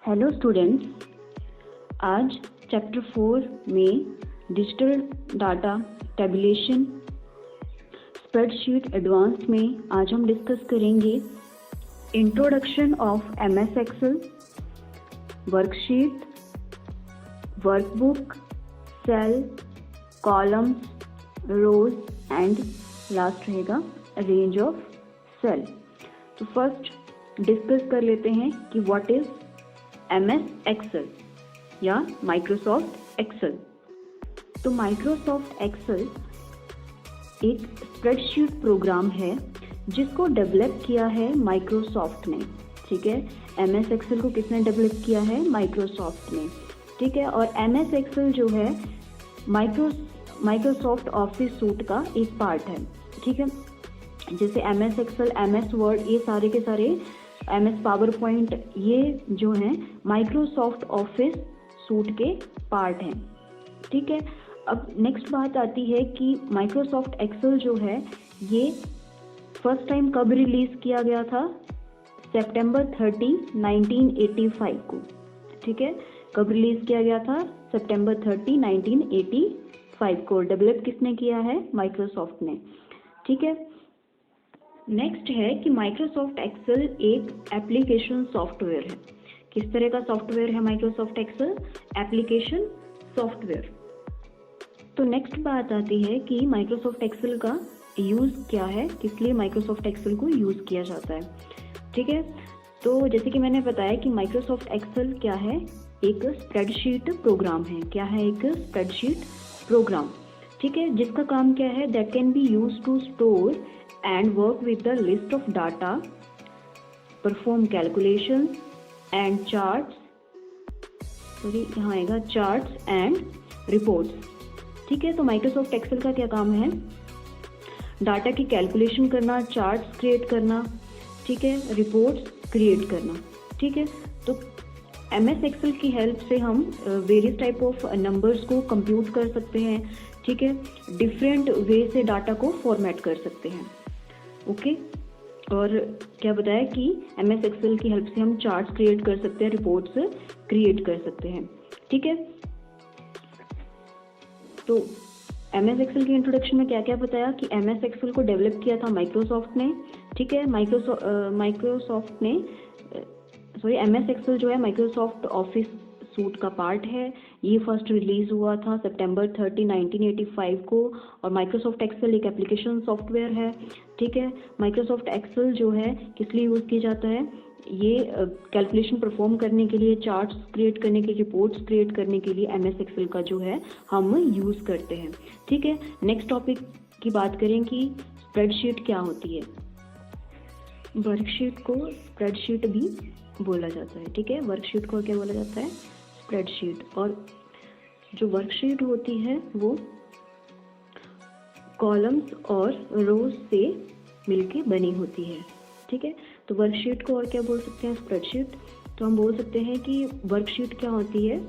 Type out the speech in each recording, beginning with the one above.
Hello students, आज chapter 4 में digital data tabulation spreadsheet advance में आज हम डिस्कस करेंगे introduction of MS Excel, worksheet, workbook, cell, columns, rows and last रहेगा रेंज ऑफ सेल। तो फर्स्ट डिस्कस कर लेते हैं कि व्हाट इज एमएस एक्सेल या माइक्रोसॉफ्ट एक्सेल। तो माइक्रोसॉफ्ट एक्सेल एक स्प्रेडशीट प्रोग्राम है जिसको डेवलप किया है माइक्रोसॉफ्ट ने। ठीक है, एमएस एक्सेल को किसने डेवलप किया है? माइक्रोसॉफ्ट ने। ठीक है, और एमएस एक्सेल जो है माइक्रोसॉफ्ट ऑफिस सूट का एक पार्ट है। ठीक है, जैसे एमएस एक्सेल, एमएस वर्ड, ये सारे के सारे, एमएस पावर पॉइंट, ये जो हैं माइक्रोसॉफ्ट ऑफिस सूट के पार्ट हैं। ठीक है, अब नेक्स्ट बात आती है कि माइक्रोसॉफ्ट एक्सेल जो है ये फर्स्ट टाइम कब रिलीज़ किया गया था? सितंबर 30, 1985 को। ठीक है, कब रिलीज़ किया गया था? सितंबर 30, 1985 को। डेवलप किसने किया है? माइक्रोसॉफ्ट ने। ठीक है, नेक्स्ट है कि माइक्रोसॉफ्ट एक्सेल एक एप्लीकेशन सॉफ्टवेयर है। किस तरह का सॉफ्टवेयर है माइक्रोसॉफ्ट एक्सेल? Application software. तो नेक्स्ट बात आती है कि माइक्रोसॉफ्ट एक्सेल का यूज़ क्या है, किस लिए माइक्रोसॉफ्ट एक्सेल को यूज़ किया जाता है। ठीक है, तो जैसे कि मैंने बताया कि माइक्रोसॉफ्ट एक्सेल क्या है? एक स्प्रेडशीट प्रोग्राम है। क्या है? एक स्प्रेडशीट प्रोग्राम। ठीक है, जिसका काम क्या है? That can be use to store and work with the list of data, perform calculations and charts, यहाँ आएगा charts and reports। ठीक है, तो माइक्रोसॉफ्ट एक्सेल का क्या काम है? डाटा की कैलकुलेशन करना, चार्ट्स क्रिएट करना, ठीक है, रिपोर्ट्स क्रिएट करना। ठीक है, तो एमएस एक्सेल की हेल्प से हम वेरियस टाइप ऑफ नंबर्स को कंप्यूट कर सकते हैं। ठीक है, डिफरेंट वे से डाटा को फॉर्मेट कर सकते हैं। ओके, और क्या बताया कि एमएस एक्सेल की हेल्प से हम चार्ट्स क्रिएट कर सकते हैं, रिपोर्ट्स क्रिएट कर सकते हैं। ठीक है, तो एमएस एक्सेल की इंट्रोडक्शन में क्या क्या बताया कि एमएस एक्सेल को डेवलप किया था माइक्रोसॉफ्ट ने। ठीक है, माइक्रोसॉफ्ट ने एमएस एक्सेल जो है माइक्रोसॉफ्ट ऑफिस सूट का पार्ट है। ये फर्स्ट रिलीज हुआ था सितंबर 30, 1985 को, और माइक्रोसॉफ्ट एक्सेल एक एप्लीकेशन सॉफ्टवेयर है। ठीक है, माइक्रोसॉफ्ट एक्सेल जो है किस लिए यूज़ किया जाता है? ये कैलकुलेशन परफॉर्म करने के लिए, चार्ट्स क्रिएट करने के लिए, रिपोर्ट्स क्रिएट करने के लिए एमएस एक्सेल का जो है हम यूज़ करते हैं। ठीक है, नेक्स्ट टॉपिक की बात करें कि स्प्रेडशीट क्या होती है। वर्कशीट को स्प्रेडशीट भी बोला जाता है। ठीक है, वर्कशीट को क्या बोला जाता है? स्प्रेडशीट। और जो वर्कशीट होती है वो कॉलम्स और रोज से मिलके बनी होती है। ठीक है, तो वर्कशीट को और क्या बोल सकते हैं? स्प्रेडशीट। तो हम बोल सकते हैं कि वर्कशीट क्या होती है?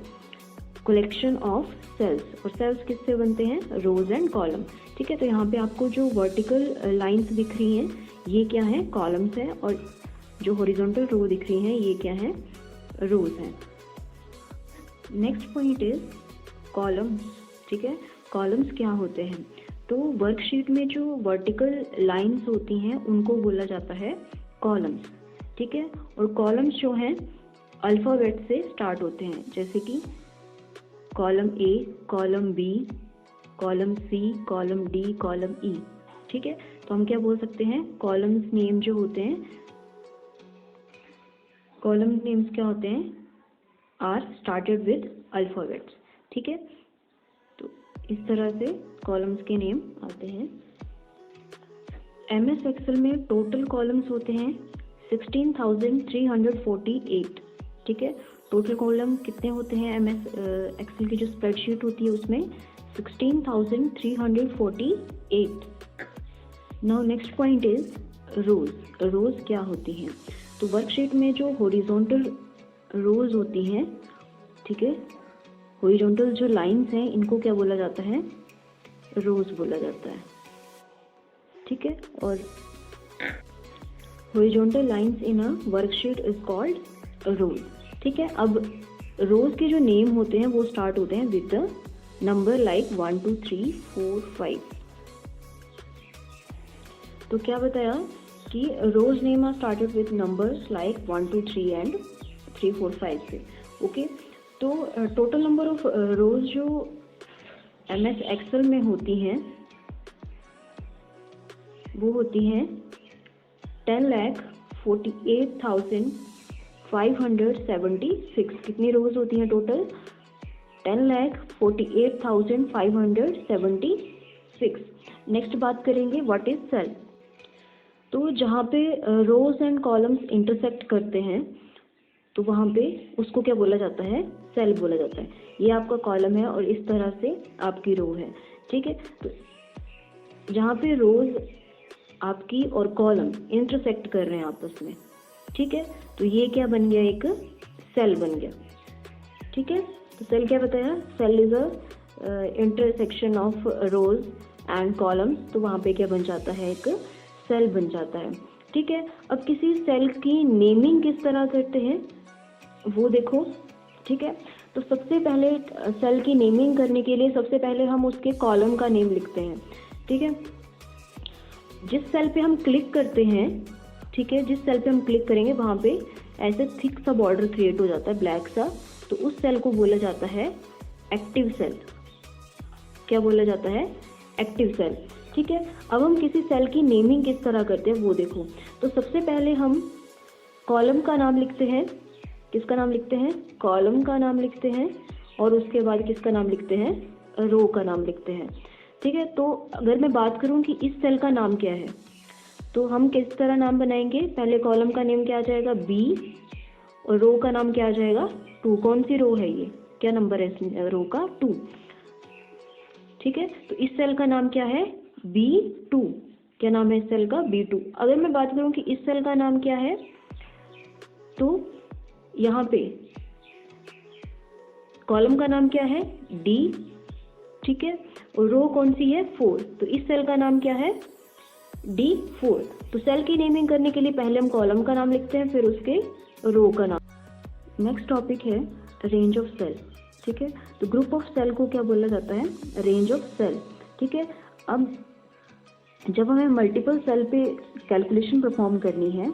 कलेक्शन ऑफ सेल्स, और सेल्स किससे बनते हैं? रोज एंड कॉलम। ठीक है, तो यहाँ पे आपको जो वर्टिकल लाइंस दिख रही हैं ये क्या है? कॉलम्स हैं, और जो हॉरिजॉन्टल रो दिख रही हैं ये क्या है? रोज हैं। Next point is columns. ठीक है, कॉलम्स क्या होते हैं? तो वर्कशीट में जो वर्टिकल लाइंस होती हैं उनको बोला जाता है कॉलम्स। ठीक है, और कॉलम्स जो हैं अल्फ़ाबेट से स्टार्ट होते हैं, जैसे कि column A, column B, column C, column D, column E. ठीक है, तो हम क्या बोल सकते हैं? कॉलम्स नेम जो होते हैं, कॉलम नेम्स क्या होते हैं? Are started with alphabets. ठीक है, तो इस तरह से कॉलम्स के नेम आते हैं। एमएस एक्सेल में टोटल कॉलम्स होते हैं 16,348। ठीक है, टोटल कॉलम कितने होते हैं? एमएस एक्सेल की जो स्प्रेडशीट होती है उसमें 16,348। Now next point is rose. रोज क्या होती हैं? तो वर्कशीट में जो हॉरिजॉन्टल रोज होती हैं, ठीक है, हॉरिजॉन्टल जो लाइंस हैं इनको क्या बोला जाता है? रोज बोला जाता है। ठीक है, और horizontal lines in a worksheet is called rows. ठीक है। अब रोज के जो नेम होते हैं वो स्टार्ट होते हैं विद द नंबर लाइक 1 2 3 4 5। तो क्या बताया कि rows name are started with numbers like 1 2 3 and 3 4 5 से। ओके, तो टोटल नंबर ऑफ रोज जो MS एक्सेल में होती हैं वो होती हैं 10,48,576। कितनी रोज होती हैं टोटल? 10,48,576। नेक्स्ट बात करेंगे व्हाट इज सेल। तो जहाँ पे रोज एंड कॉलम्स इंटरसेक्ट करते हैं तो वहाँ पे उसको क्या बोला जाता है? सेल बोला जाता है। ये आपका कॉलम है और इस तरह से आपकी रो है, ठीक है। तो जहाँ पे रोज आपकी और कॉलम इंटरसेक्ट कर रहे हैं आपस में, ठीक है, तो ये क्या बन गया? एक सेल बन गया, ठीक है। तो सेल क्या बताया? Cell is a intersection of rows and columns. तो वहाँ पे क्या बन जाता है? एक सेल बन जाता है, ठीक है। अब किसी सेल की नेमिंग किस तरह करते हैं वो देखो, ठीक है। तो सबसे पहले सेल की नेमिंग करने के लिए सबसे पहले हम उसके कॉलम का नेम लिखते हैं, ठीक है। जिस सेल पे हम क्लिक करते हैं, ठीक है, जिस सेल पे हम क्लिक करेंगे वहाँ पे ऐसे थिक सा बॉर्डर क्रिएट हो जाता है, ब्लैक सा। तो उस सेल को बोला जाता है एक्टिव सेल। क्या बोला जाता है? एक्टिव सेल, ठीक है। अब हम किसी सेल की नेमिंग किस तरह करते हैं वो देखो। तो सबसे पहले हम कॉलम का नाम लिखते हैं। किसका नाम लिखते हैं? कॉलम का नाम लिखते हैं। और उसके बाद किसका नाम लिखते हैं? रो का नाम लिखते हैं, ठीक है। तो अगर मैं बात करूं कि इस सेल का नाम क्या है तो हम किस तरह नाम बनाएंगे? पहले कॉलम का नेम क्या आ जाएगा? B, और रो का नाम क्या आ जाएगा? 2। कौन सी रो है ये? क्या नंबर है इसमें? रो का 2, ठीक है। तो इस सेल का नाम क्या है? B2। क्या नाम है इस सेल का? B2। अगर मैं बात करूं कि इस सेल का नाम क्या है तो यहाँ पे कॉलम का नाम क्या है? D, ठीक है। और रो कौन सी है? 4। तो इस सेल का नाम क्या है? D4। तो सेल की नेमिंग करने के लिए पहले हम कॉलम का नाम लिखते हैं, फिर उसके रो का नाम। नेक्स्ट टॉपिक है रेंज ऑफ सेल, ठीक है। तो ग्रुप ऑफ सेल को क्या बोला जाता है? रेंज ऑफ सेल, ठीक है। अब जब हमें मल्टीपल सेल पे कैलकुलेशन परफॉर्म करनी है,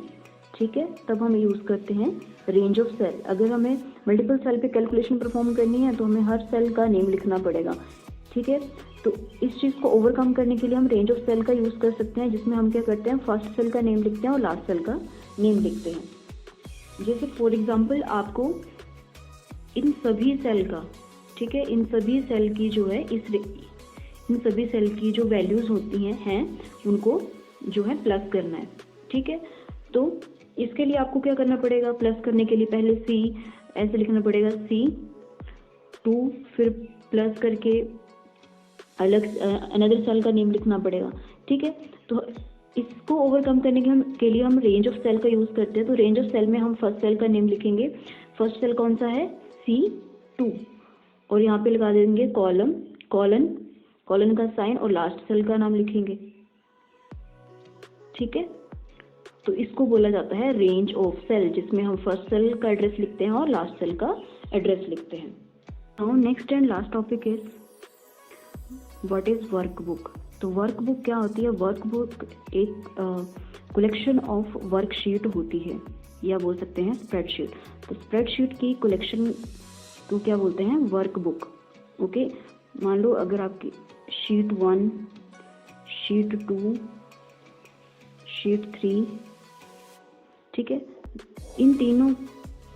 ठीक है, तब हम यूज़ करते हैं रेंज ऑफ सेल। अगर हमें मल्टीपल सेल पे कैलकुलेशन परफॉर्म करनी है तो हमें हर सेल का नेम लिखना पड़ेगा, ठीक है। तो इस चीज़ को ओवरकम करने के लिए हम रेंज ऑफ सेल का यूज़ कर सकते हैं, जिसमें हम क्या करते हैं? फर्स्ट सेल का नेम लिखते हैं और लास्ट सेल का नेम लिखते हैं। जैसे फॉर एग्जांपल आपको इन सभी सेल का, ठीक है, इन सभी सेल की जो है इन सभी सेल की जो वैल्यूज़ होती हैं उनको जो है प्लस करना है, ठीक है। तो इसके लिए आपको क्या करना पड़ेगा? प्लस करने के लिए पहले C ऐसे लिखना पड़ेगा, C2, फिर प्लस करके अलग अनदर सेल का नेम लिखना पड़ेगा, ठीक है। तो इसको ओवरकम करने के लिए हम रेंज ऑफ सेल का यूज़ करते हैं। तो रेंज ऑफ सेल में हम फर्स्ट सेल का नेम लिखेंगे। फर्स्ट सेल कौन सा है? C2, और यहाँ पे लगा देंगे कॉलन का साइन और लास्ट सेल का नाम लिखेंगे, ठीक है। तो इसको बोला जाता है रेंज ऑफ सेल, जिसमें हम फर्स्ट सेल का एड्रेस लिखते हैं और लास्ट सेल का एड्रेस लिखते हैं। Now next and last topic is what is workbook. तो वर्कबुक क्या होती है? वर्कबुक एक कलेक्शन ऑफ वर्कशीट होती है, या बोल सकते हैं स्प्रेडशीट। तो स्प्रेडशीट की कलेक्शन को क्या बोलते हैं? Workbook, okay. मान लो अगर आपकी शीट 1, शीट 2, शीट 3, ठीक है, इन तीनों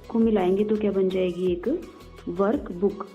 को मिलाएंगे तो क्या बन जाएगी? एक वर्कबुक।